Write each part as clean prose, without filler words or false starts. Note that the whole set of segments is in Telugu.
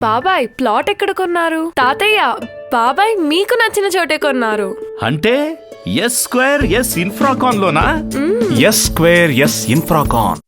బాబాయ్ ప్లాట్ ఎక్కడ కొన్నారు? తాతయ్య బాబాయ్ మీకు నచ్చిన చోటే కొన్నారు. అంటే ఎస్ స్క్వేర్ ఎస్ ఇన్ఫ్రాకాన్ లోనా? S square S Infracon.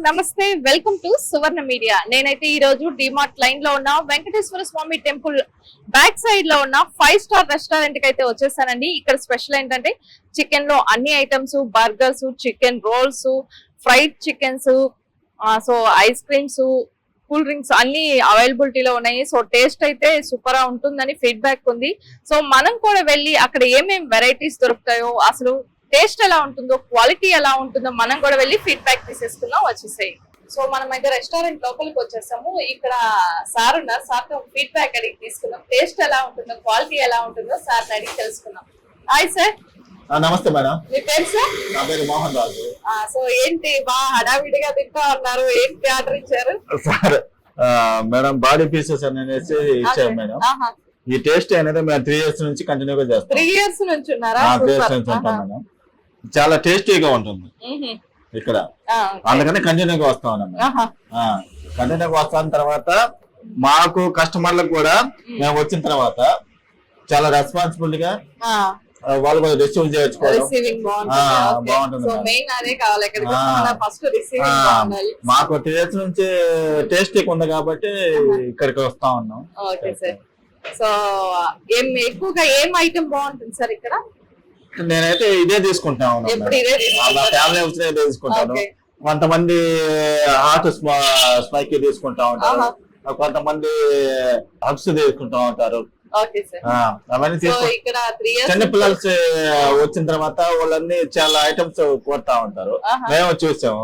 నమస్తే, వెల్కమ్ టు సువర్ణ మీడియా. నేనైతే ఈ రోజు డిమార్ట్ లైన్ లో ఉన్న Venkateswara Swamy temple back side లో ఉన్న 5 స్టార్ రెస్టారెంట్ కి అయితే వచ్చేసానండి. ఇక్కడ స్పెషల్ ఏంటంటే చికెన్ లో అన్ని items, burgers, chicken roles, fried chickens, so ice creams, cool drinks అన్ని అవైలబిలిటీలో ఉన్నాయి. సో టేస్ట్ అయితే సూపర్ గా ఉంటుందని ఫీడ్బ్యాక్ ఉంది. సో మనం కూడా వెళ్ళి అక్కడ ఏమేమి వెరైటీస్ దొరుకుతాయో, అసలు టేస్ట్ ఎలా ఉంటుందో, క్వాలిటీ ఎలా ఉంటుందో మనం కూడా వెళ్ళి ఫీడ్బ్యాక్ తీసేసుకుందాం. వచ్చేసాయి. సో మనం అయితే రెస్టారెంట్ లోపలికి వచ్చేసాము. ఇక్కడ సార్ ఉన్నారు, సార్ తో ఫీడ్బ్యాక్ అడిగి తీసుకున్నాం. టేస్ట్ ఎలా ఉంటుందో, క్వాలిటీ ఎలా ఉంటుందో సార్ అడిగి తెలుసుకున్నాం. Hi sir. నమస్తే మేడం. మీ పేరు సార్? నా పేరు మోహన్ రాజు. సో ఏంటి బాగా హడావిడిగా తింటా ఉన్నారు, ఏంటి ఆర్డర్ ఇచ్చారు? సార్ మేడం బాడీ పీసెస్ అనేసి ఇచ్చారు మేడం. ఈ టేస్ట్ అనేది మేము 3 years నుంచి కంటిన్యూగా చేస్తాం. 3 years నుంచి ఉన్నారా? 3 years నుంచి ఉంటాం మేడం. చాలా టేస్టీగా ఉంటుంది ఇక్కడ, అందుకని కంటిన్యూగా వస్తా ఉన్నాం. కంటిన్యూగా వస్తాన తర్వాత మాకు కస్టమర్లకు కూడా మేము వచ్చిన తర్వాత చాలా రెస్పాన్సిబుల్ గా వాళ్ళు కూడా రిసీవ్ చేసుకోవడం బాగుంటుంది. మాకు 3 years నుంచి టేస్టీ ఉంది కాబట్టి ఇక్కడికి వస్తా ఉన్నాం. సో ఎక్కువగా ఏం ఐటమ్ బాగుంటుంది సార్ ఇక్కడ? నేనైతే ఇదే తీసుకుంటాను, ఫ్యామిలీ ఇదే తీసుకుంటాను. కొంతమంది హాట్ స్పైకీ తీసుకుంటా ఉంటారు, కొంతమంది హబ్స్ తీసుకుంటా ఉంటారు. అవన్నీ చిన్న పిల్లలు వచ్చిన తర్వాత వాళ్ళన్నీ చాలా ఐటమ్స్ కొడతా ఉంటారు. మేము చూసాము,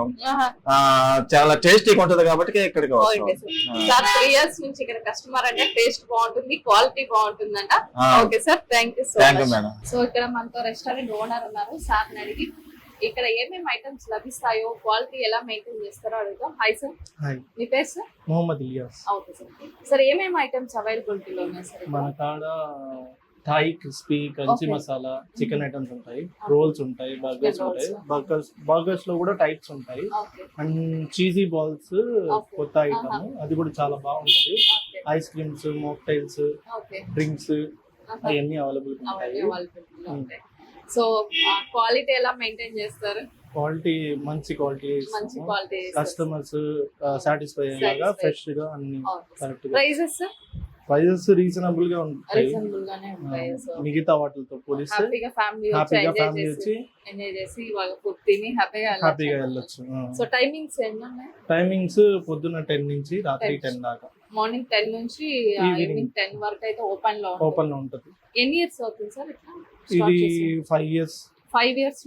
చాలా టేస్టీగా ఉంటది కాబట్టి ఇక్కడికి వస్తాం. 3 years నుంచి ఇక్కడ కస్టమర్ అంటే టేస్ట్ బాగుంటుంది, క్వాలిటీ బాగుంటుందంట. Okay sir, thank you so much. So ఇక్కడ మనతో రెస్టారెంట్ ఓనర్ ఉన్నారు, సార్ అడిగి ఇక్కడ ఏమేమి ఐటమ్స్ లభిస్తాయో, క్వాలిటీ ఎలా మెయింటైన్ చేస్తారో అడుగుతాం. Hi sir. మీ పేరు sir? Mohammed Ilyas. Okay sir. Sir ఏమేమి ఐటమ్స్ అవైలబిలిటీలో ఉన్నాయి సార్? మన కాడ Thai crispy crunchy masala chicken items ఉంటాయి, రోల్స్ ఉంటాయి, బర్గర్స్ ఉంటాయి. బర్గర్స్ లో కూడా టైప్స్ ఉంటాయి. అండ్ చీజీ బాల్స్ కొత్త ఐటమ్, అది కూడా చాలా బాగుంటుంది. ఐస్ క్రీమ్స్, మోక్టైల్స్, డ్రింక్స్ అవన్నీ అవైలబుల్ ఉంటాయి. సో క్వాలిటీ ఎలా మెయింటైన్ చేస్తారు? క్వాలిటీ మంచి క్వాలిటీ, కస్టమర్స్ సాటిస్ఫై అయ్యేలాగా ఫ్రెష్ గా అన్ని కరెక్ట్ గా. ప్రైజెస్ రీజనబుల్ గా ఉంటాయి మిగతా వాటితో పోలిస్తే. హ్యాపీగా ఫ్యామిలీ వచ్చి ఎంజాయ్ చేసి తిని హ్యాపీగా వెళ్ళొచ్చు. సో టైమింగ్స్ టైమింగ్స్ పొద్దున్న 10 నుంచి రాత్రి 10 దాకా. మార్నింగ్ 10 నుంచి ఈవినింగ్ 10 వరకు అయితే ఓపెన్ లో ఉంటుంది. ఎన్ని ఇయర్స్ అవుతుంది సార్ ఇట్లా? ఇది 5 years. 5 years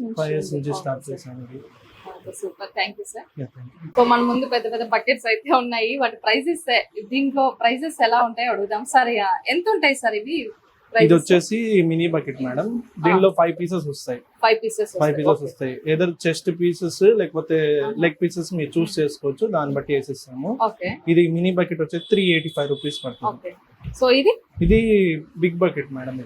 నుంచి స్టార్ట్ చేశాను. Super, thank you sir. So మన ముందు పెద్ద పెద్ద బకెట్స్ అయితే ఉన్నాయి, వాటి ప్రైజెస్, దీంట్లో ప్రైజెస్ ఎలా ఉంటాయి అడుగుదాం. సార్ ఎంత ఉంటాయి సార్ ఇవి? ఇది వచ్చేసి మినీ బకెట్ మేడం. దీనిలో 5 pieces వస్తాయి. 5 pieces వస్తాయి. ఏదర్ చెస్ట్ పీసెస్ లేకపోతే లెగ్ పీసెస్ మీరు చూస్ చేసుకోవచ్చు, దాన్ని బట్టి వేసేస్తాము. ఇది మినీ బకెట్ వచ్చేసి 385 rupees పడుతుంది. సో ఇది బిగ్ బకెట్ మేడం.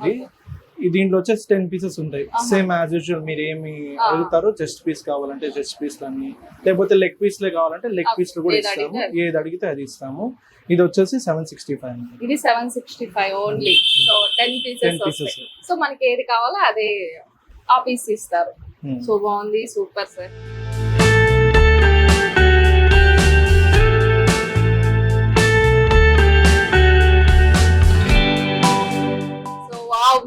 దీంట్లో వచ్చేసి 10 pieces ఉంటాయి. సేమ్ యాజ్ యూజువల్ మీరు ఏమి అడుగుతారో, చెస్ట్ పీస్ కావాలంటే చెస్ట్ పీస్ అన్ని, లేకపోతే లెగ్ పీస్ లే కావాలంటే లెగ్ పీస్ కూడా ఇస్తాము. ఏది అడిగితే అది ఇస్తాము. ఇది వచ్చేసి 765. ఇది 765 ఓన్లీ. So 10 pieces. సో మనకి ఏది కావాలో అదే ఆ పీస్ ఇస్తారు. సో బాగుంది, సూపర్ సార్.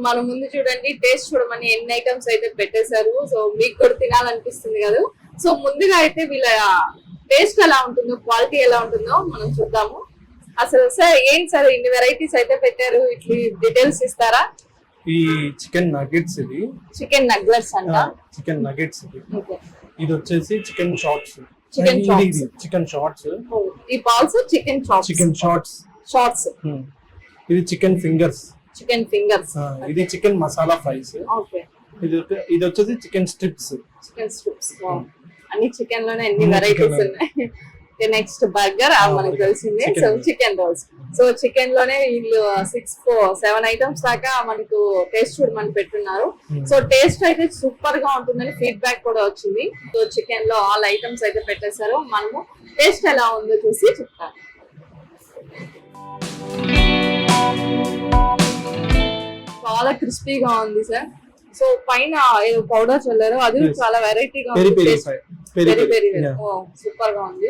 మన ముందు చూడండి, టేస్ట్ చూడమని ఎన్ని ఐటమ్స్ అయితే పెట్టేశారు. సో మీకు కూడా తినాలనిపిస్తుంది కదా. సో ముందుగా అయితే వీళ్ళ టేస్ట్ ఎలా ఉంటుందో, క్వాలిటీ ఎలా ఉంటుందో మనం చూద్దాము. అసలు సార్ ఏంటి సార్ ఇన్ని వెరైటీస్ అయితే పెట్టారు, ఇట్లా డీటెయిల్స్ ఇస్తారా? ఈ చికెన్ నగెట్స్ ఇది, చికెన్ నగ్లెట్స్ అంట. చికెన్ నగెట్స్ ఇది. ఓకే. ఇది వచ్చేసి chicken shorts. Chicken chops. Chicken shorts. ఈ balls chicken chops. Chicken shorts. Shorts. ఇది చికెన్ ఫింగర్స్. Chicken fingers. ఇది చికెన్ మసాలా ఫ్రైస్. ఓకే. ఇది వచ్చేసి చికెన్ స్ట్రిప్స్. Chicken strips. అన్ని చికెన్ లోనే ఎన్ని వెరైటీస్ ఉన్నాయి. నెక్స్ట్ బర్గర్ మనకు తెలిసిందే. So chicken rolls. So chicken లోనే వీళ్ళు 6-7 ఐటమ్స్ దాకా మనకు టేస్ట్ చూడమని పెట్టున్నారు. సో టేస్ట్ అయితే సూపర్ గా ఉంటుందని ఫీడ్బ్యాక్ కూడా వచ్చింది. సో చికెన్ లో ఆల్ ఐటమ్స్ అయితే పెట్టేశారు. మనము టేస్ట్ ఎలా ఉందో చూసి చెప్తాను. చాలా క్రిస్పీగా ఉంది సార్. సో పైన ఏదో పౌడర్ చల్లారు, అది చాలా వెరైటీగా ఉంది. పెరి పెరి సూపర్ గా ఉంది.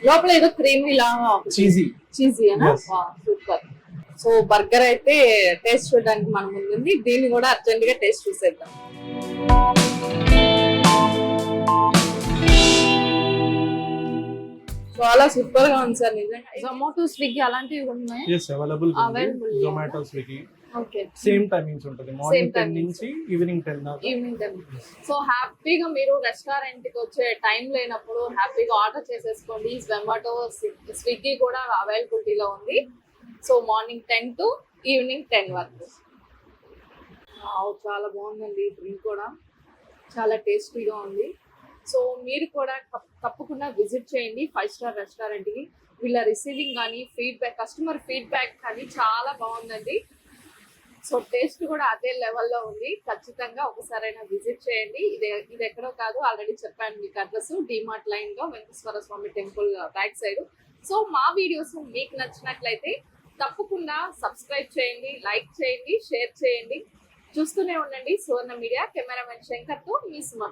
లోపల ఏదో క్రీమీ లాగా చీజీ అనా, సూపర్. సో బర్గర్ అయితే టేస్ట్ చూడడానికి మన ముందుంది. దీన్ని కూడా అర్జెంట్ గా టేస్ట్ చూసేద్దాం. చాలా సూపర్ గా ఉంది సార్ నిజంగా. జొమాటో, స్విగ్గీ అలాంటివి ఉన్నాయి. Available. Zomato, Swiggy okay. Same timings ఉంటుంది. మార్నింగ్ 10 నుంచి ఈవినింగ్ 10 దాకా. ఈవినింగ్ 10. సో హ్యాపీగా మీరు రెస్టారెంట్ కి వచ్చే టైం లేనప్పుడు హ్యాపీగా ఆర్డర్ చేసేసుకోండి. జొమాటో, స్విగ్గీ కూడా అవైలబిలిటీలో ఉంది. సో మార్నింగ్ 10 to ఈవినింగ్ 10 వరకు. చాలా బాగుందండి. డ్రింక్ కూడా చాలా టేస్టీగా ఉంది. సో మీరు కూడా తప్పకుండా విజిట్ చేయండి 5 స్టార్ రెస్టారెంట్ కి. వీళ్ళ రిసీవింగ్ కానీ ఫీడ్బ్యాక్, కస్టమర్ ఫీడ్బ్యాక్ కానీ చాలా బాగుందండి. సో టేస్ట్ కూడా అదే లెవెల్లో ఉంది. ఖచ్చితంగా ఒకసారైనా విజిట్ చేయండి. ఇది ఎక్కడో కాదు, ఆల్రెడీ చెప్పాను మీకు అడ్రస్. డిమార్ట్ లైన్ లో Venkateswara Swamy temple back side. So మా వీడియోస్ మీకు నచ్చినట్లయితే తప్పకుండా సబ్స్క్రైబ్ చేయండి, లైక్ చేయండి, షేర్ చేయండి. చూస్తూనే ఉండండి సువర్ణ మీడియా. కెమెరామెన్ శంకర్ తో మీ సుమా.